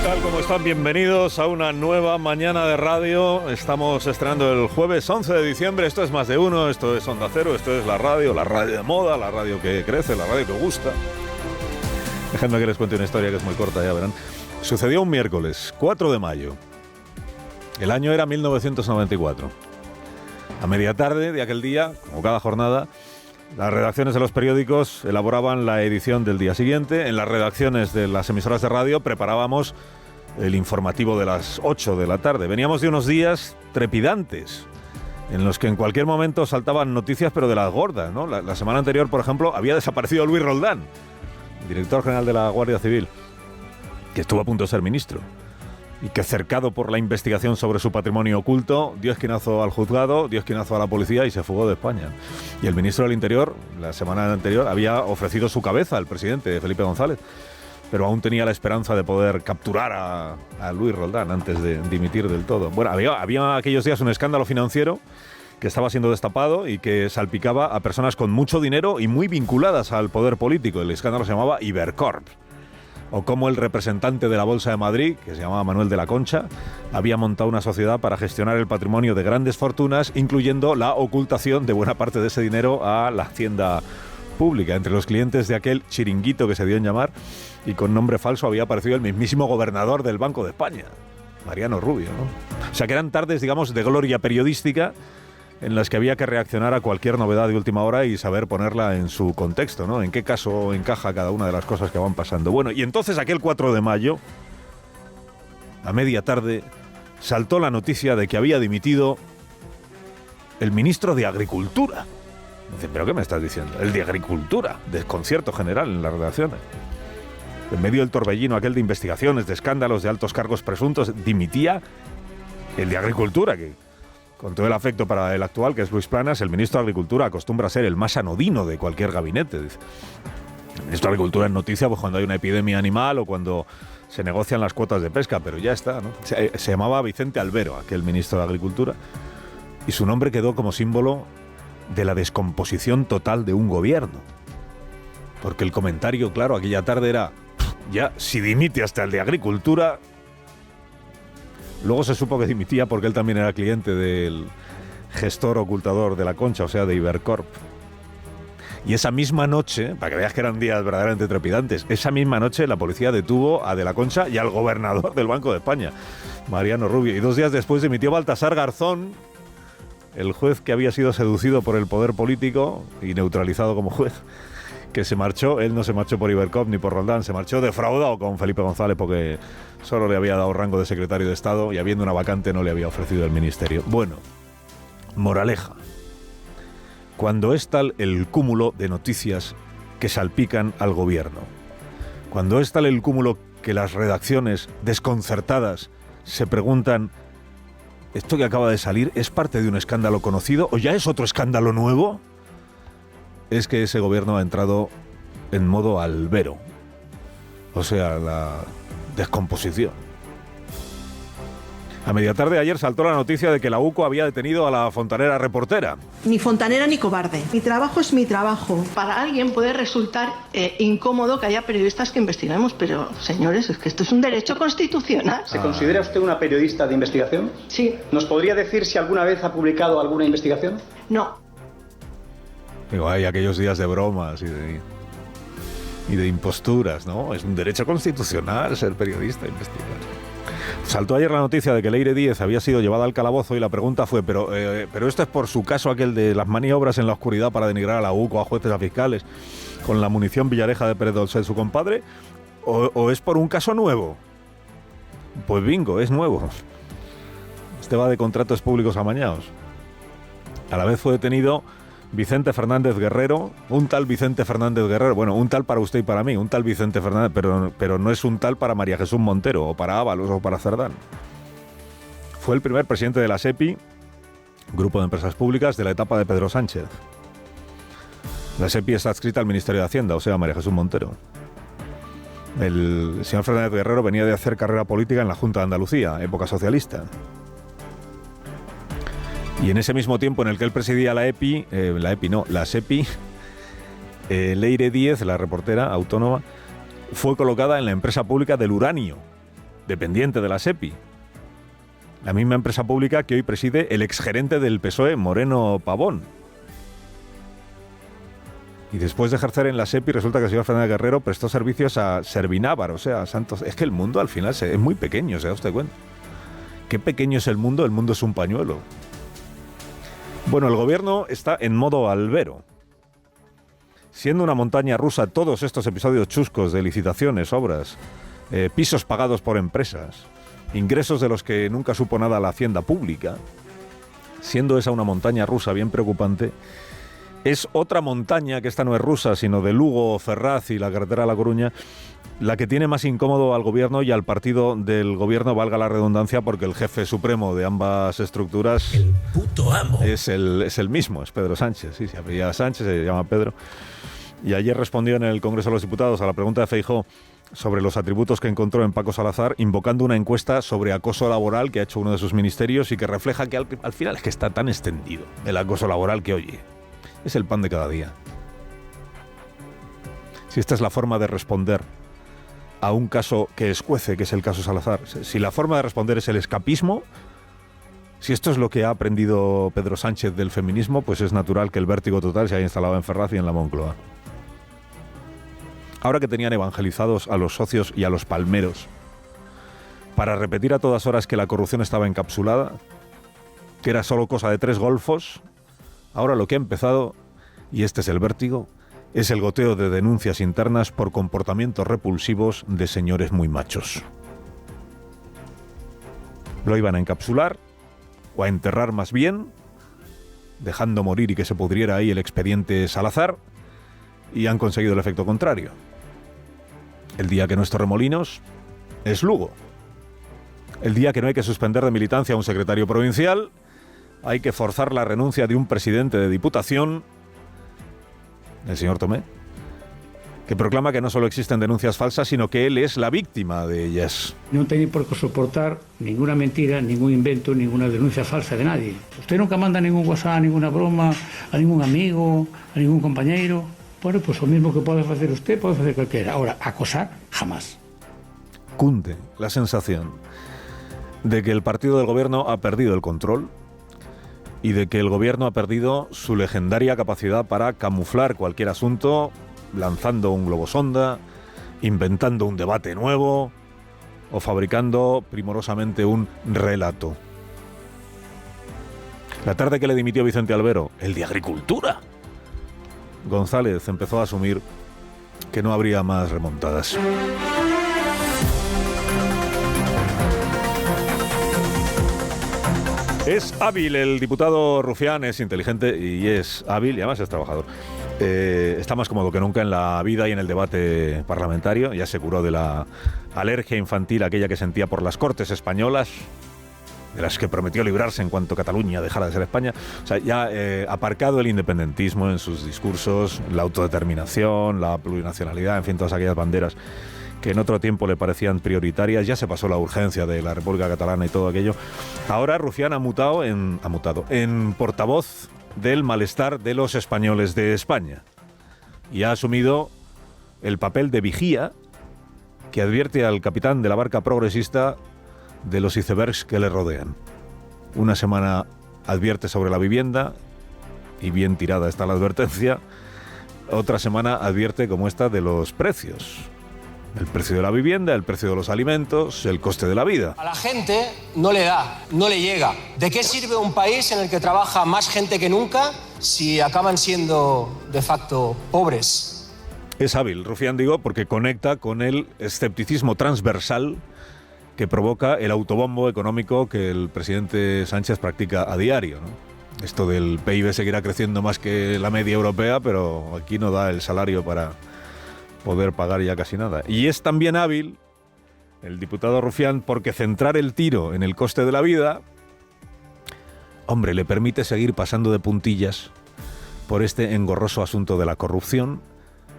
tal? ¿Cómo están? Bienvenidos a una nueva mañana de radio. Estamos estrenando el jueves 11 de diciembre. Esto es Más de Uno, esto es Onda Cero, esto es la radio de moda, la radio que crece, la radio que gusta. Dejadme que les cuente una historia que es muy corta, ya verán. Sucedió un miércoles, 4 de mayo. El año era 1994. A media tarde de aquel día, como cada jornada, las redacciones de los periódicos elaboraban la edición del día siguiente. En las redacciones de las emisoras de radio preparábamos el informativo de las 8 de la tarde. Veníamos de unos días trepidantes, en los que en cualquier momento saltaban noticias, pero de las gordas, ¿no? La semana anterior, por ejemplo, había desaparecido Luis Roldán, director general de la Guardia Civil, que estuvo a punto de ser ministro, y que, cercado por la investigación sobre su patrimonio oculto, dio esquinazo al juzgado, dio esquinazo a la policía y se fugó de España. Y el ministro del Interior, la semana anterior, había ofrecido su cabeza al presidente, Felipe González, pero aún tenía la esperanza de poder capturar a Luis Roldán antes de dimitir del todo. Bueno, había aquellos días un escándalo financiero que estaba siendo destapado y que salpicaba a personas con mucho dinero y muy vinculadas al poder político. El escándalo se llamaba Ibercorp. O cómo el representante de la Bolsa de Madrid, que se llamaba Manuel de la Concha, había montado una sociedad para gestionar el patrimonio de grandes fortunas, incluyendo la ocultación de buena parte de ese dinero a la hacienda pública. Entre los clientes de aquel chiringuito que se dio en llamar, y con nombre falso, había aparecido el mismísimo gobernador del Banco de España, Mariano Rubio, ¿no? O sea que eran tardes, digamos, de gloria periodística, en las que había que reaccionar a cualquier novedad de última hora y saber ponerla en su contexto, ¿no? En qué caso encaja cada una de las cosas que van pasando. Bueno, y entonces aquel 4 de mayo, a media tarde, saltó la noticia de que había dimitido el ministro de Agricultura. Dicen, ¿pero qué me estás diciendo? El de Agricultura, desconcierto general en las redacciones. En medio del torbellino aquel de investigaciones, de escándalos, de altos cargos presuntos, dimitía el de Agricultura, que, con todo el afecto para el actual, que es Luis Planas, el ministro de Agricultura acostumbra a ser el más anodino de cualquier gabinete. El ministro de Agricultura es noticia pues, cuando hay una epidemia animal o cuando se negocian las cuotas de pesca, pero ya está, ¿no? Se llamaba Vicente Albero, aquel ministro de Agricultura, y su nombre quedó como símbolo de la descomposición total de un gobierno. Porque el comentario, claro, aquella tarde era, ya, si dimite hasta el de Agricultura. Luego se supo que dimitía porque él también era cliente del gestor ocultador de la Concha, o sea, de Ibercorp. Y esa misma noche, para que veas que eran días verdaderamente trepidantes, esa misma noche la policía detuvo a De la Concha y al gobernador del Banco de España, Mariano Rubio. Y 2 días después dimitió Baltasar Garzón, el juez que había sido seducido por el poder político y neutralizado como juez, que se marchó. Él no se marchó por Ibercorp ni por Roldán, se marchó defraudado con Felipe González porque solo le había dado rango de secretario de Estado y, habiendo una vacante, no le había ofrecido el ministerio. Bueno, moraleja. Cuando es tal el cúmulo de noticias que salpican al gobierno, cuando es tal el cúmulo que las redacciones, desconcertadas, se preguntan, ¿esto que acaba de salir es parte de un escándalo conocido o ya es otro escándalo nuevo?, es que ese gobierno ha entrado en modo albero, o sea, la descomposición. A media tarde ayer saltó la noticia de que la UCO había detenido a la fontanera reportera. Ni fontanera ni cobarde. Mi trabajo es mi trabajo. Para alguien puede resultar incómodo que haya periodistas que investigamos, pero, señores, es que esto es un derecho constitucional. ¿Se considera usted una periodista de investigación? Sí. ¿Nos podría decir si alguna vez ha publicado alguna investigación? No. Digo, hay aquellos días de bromas y de imposturas, ¿no? Es un derecho constitucional ser periodista e investigar. Saltó ayer la noticia de que Leire Díez había sido llevada al calabozo y la pregunta fue, ¿pero esto es por su caso aquel de las maniobras en la oscuridad para denigrar a la UCO, a jueces, a fiscales, con la munición Villareja de Pérez Dolcel, su compadre? ¿O es por un caso nuevo? Pues bingo, es nuevo. Este va de contratos públicos amañados. A la vez fue detenido Vicente Fernández Guerrero, un tal Vicente Fernández Guerrero, bueno, un tal para usted y para mí, un tal Vicente Fernández, pero no es un tal para María Jesús Montero, o para Ábalos, o para Cerdán. Fue el primer presidente de la SEPI, Grupo de Empresas Públicas, de la etapa de Pedro Sánchez. La SEPI está adscrita al Ministerio de Hacienda, o sea, María Jesús Montero. El señor Fernández Guerrero venía de hacer carrera política en la Junta de Andalucía, época socialista. Y en ese mismo tiempo en el que él presidía la SEPI, Leire Díez, la reportera autónoma, fue colocada en la empresa pública del uranio, dependiente de la SEPI. La misma empresa pública que hoy preside el exgerente del PSOE, Moreno Pavón. Y después de ejercer en la SEPI, resulta que el señor Fernández Guerrero prestó servicios a Servinávar, o sea, a Santos. Es que el mundo al final es muy pequeño, ¿se da usted cuenta? ¿Qué pequeño es el mundo? El mundo es un pañuelo. Bueno, el gobierno está en modo albero. Siendo una montaña rusa todos estos episodios chuscos de licitaciones, obras, pisos pagados por empresas, ingresos de los que nunca supo nada la hacienda pública, siendo esa una montaña rusa bien preocupante, es otra montaña, que esta no es rusa, sino de Lugo, Ferraz y la carretera a La Coruña, la que tiene más incómodo al gobierno y al partido del gobierno, valga la redundancia, porque el jefe supremo de ambas estructuras, el puto amo, es el mismo, es Pedro Sánchez. Sí, se apellida Sánchez, se llama Pedro. Y ayer respondió en el Congreso de los Diputados a la pregunta de Feijóo sobre los atributos que encontró en Paco Salazar, invocando una encuesta sobre acoso laboral que ha hecho uno de sus ministerios y que refleja que al final es que está tan extendido el acoso laboral que, oye, es el pan de cada día. Si esta es la forma de responder a un caso que escuece, que es el caso Salazar, si la forma de responder es el escapismo, si esto es lo que ha aprendido Pedro Sánchez del feminismo, pues es natural que el vértigo total se haya instalado en Ferraz y en la Moncloa. Ahora que tenían evangelizados a los socios y a los palmeros para repetir a todas horas que la corrupción estaba encapsulada, que era solo cosa de 3 golfos, ahora lo que ha empezado, y este es el vértigo, es el goteo de denuncias internas por comportamientos repulsivos de señores muy machos. Lo iban a encapsular, o a enterrar más bien, dejando morir y que se pudriera ahí el expediente Salazar, y han conseguido el efecto contrario. El día que no es Torremolinos, es Lugo. El día que no hay que suspender de militancia a un secretario provincial, hay que forzar la renuncia de un presidente de Diputación, el señor Tomé, que proclama que no solo existen denuncias falsas, sino que él es la víctima de ellas. No tiene por qué soportar ninguna mentira, ningún invento, ninguna denuncia falsa de nadie. Usted nunca manda ningún WhatsApp, ninguna broma, a ningún amigo, a ningún compañero. Bueno, pues lo mismo que puede hacer usted, puede hacer cualquiera. Ahora, acosar, jamás. Cunde la sensación de que el partido del gobierno ha perdido el control y de que el gobierno ha perdido su legendaria capacidad para camuflar cualquier asunto, lanzando un globosonda, inventando un debate nuevo o fabricando primorosamente un relato. La tarde que le dimitió Vicente Albero, el de Agricultura, González empezó a asumir que no habría más remontadas. Es hábil el diputado Rufián, es inteligente y es hábil y además es trabajador. Está más cómodo que nunca en la vida y en el debate parlamentario. Ya se curó de la alergia infantil, aquella que sentía por las Cortes españolas, de las que prometió librarse en cuanto Cataluña dejara de ser España. O sea, ya aparcado el independentismo en sus discursos, la autodeterminación, la plurinacionalidad, en fin, todas aquellas banderas que en otro tiempo le parecían prioritarias. Ya se pasó la urgencia de la República Catalana y todo aquello. Ahora Rufián ha mutado en portavoz del malestar de los españoles de España y ha asumido el papel de vigía que advierte al capitán de la barca progresista de los icebergs que le rodean. Una semana advierte sobre la vivienda y bien tirada está la advertencia. Otra semana advierte como esta de los precios. El precio de la vivienda, el precio de los alimentos, el coste de la vida. A la gente no le da, no le llega. ¿De qué sirve un país en el que trabaja más gente que nunca si acaban siendo de facto pobres? Es hábil, Rufián, digo, porque conecta con el escepticismo transversal que provoca el autobombo económico que el presidente Sánchez practica a diario, ¿no? Esto del PIB seguirá creciendo más que la media europea, pero aquí no da el salario para poder pagar ya casi nada. Y es también hábil el diputado Rufián porque centrar el tiro en el coste de la vida, hombre, le permite seguir pasando de puntillas por este engorroso asunto de la corrupción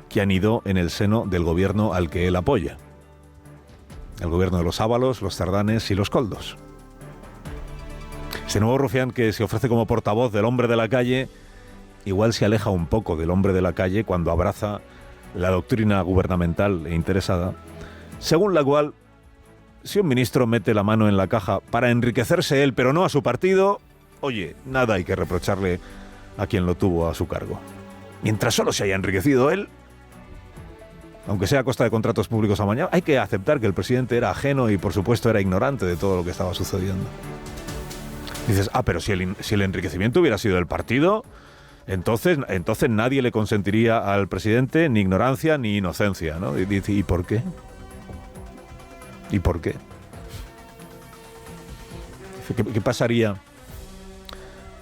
que han ido en el seno del gobierno al que él apoya. El gobierno de los Ábalos, los Cerdanes y los Koldos. Este nuevo Rufián que se ofrece como portavoz del hombre de la calle, igual se aleja un poco del hombre de la calle cuando abraza la doctrina gubernamental e interesada, según la cual si un ministro mete la mano en la caja para enriquecerse él, pero no a su partido, oye, nada hay que reprocharle a quien lo tuvo a su cargo. Mientras solo se haya enriquecido él, aunque sea a costa de contratos públicos amañados, hay que aceptar que el presidente era ajeno y, por supuesto, era ignorante de todo lo que estaba sucediendo. Dices, pero si el enriquecimiento hubiera sido del partido, entonces nadie le consentiría al presidente ni ignorancia ni inocencia, ¿no? Y dice, ¿y por qué? ¿Y por qué? ¿Qué pasaría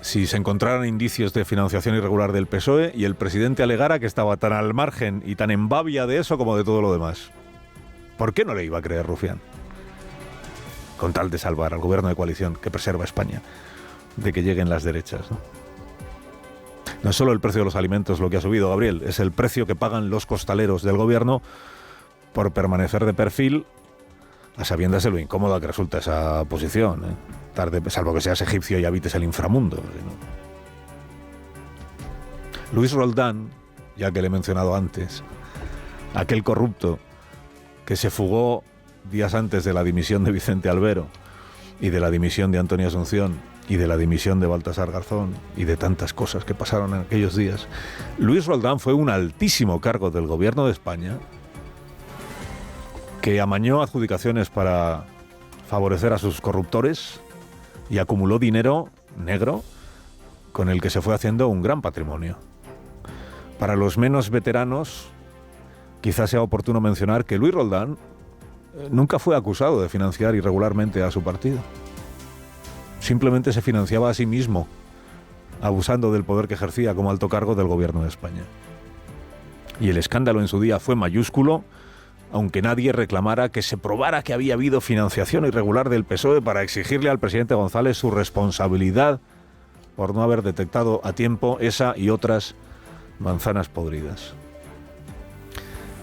si se encontraran indicios de financiación irregular del PSOE y el presidente alegara que estaba tan al margen y tan en babia de eso como de todo lo demás? ¿Por qué no le iba a creer Rufián? Con tal de salvar al gobierno de coalición que preserva España de que lleguen las derechas, ¿no? No es solo el precio de los alimentos lo que ha subido, Gabriel, es el precio que pagan los costaleros del gobierno por permanecer de perfil a sabiendas de lo incómoda que resulta esa posición, ¿eh? Salvo que seas egipcio y habites el inframundo, ¿no? Luis Roldán, ya que le he mencionado antes, aquel corrupto que se fugó días antes de la dimisión de Vicente Albero y de la dimisión de Antonio Asunción y de la dimisión de Baltasar Garzón y de tantas cosas que pasaron en aquellos días. Luis Roldán fue un altísimo cargo del gobierno de España que amañó adjudicaciones para favorecer a sus corruptores y acumuló dinero negro con el que se fue haciendo un gran patrimonio. Para los menos veteranos, quizás sea oportuno mencionar que Luis Roldán nunca fue acusado de financiar irregularmente a su partido. Simplemente se financiaba a sí mismo, abusando del poder que ejercía como alto cargo del gobierno de España. Y el escándalo en su día fue mayúsculo, aunque nadie reclamara que se probara que había habido financiación irregular del PSOE para exigirle al presidente González su responsabilidad por no haber detectado a tiempo esa y otras manzanas podridas.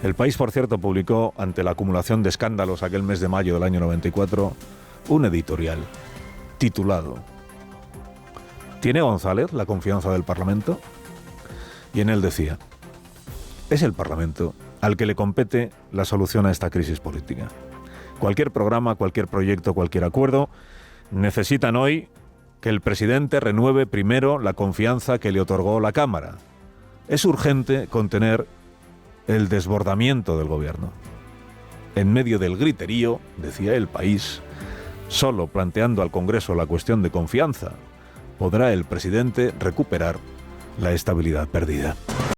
El País, por cierto, publicó, ante la acumulación de escándalos aquel mes de mayo del año 94, un editorial titulado ¿Tiene González la confianza del Parlamento? Y en él decía: es el Parlamento al que le compete la solución a esta crisis política. Cualquier programa, cualquier proyecto, cualquier acuerdo necesitan hoy que el presidente renueve primero la confianza que le otorgó la Cámara. Es urgente contener el desbordamiento del gobierno. En medio del griterío, decía El País, solo planteando al Congreso la cuestión de confianza, podrá el presidente recuperar la estabilidad perdida.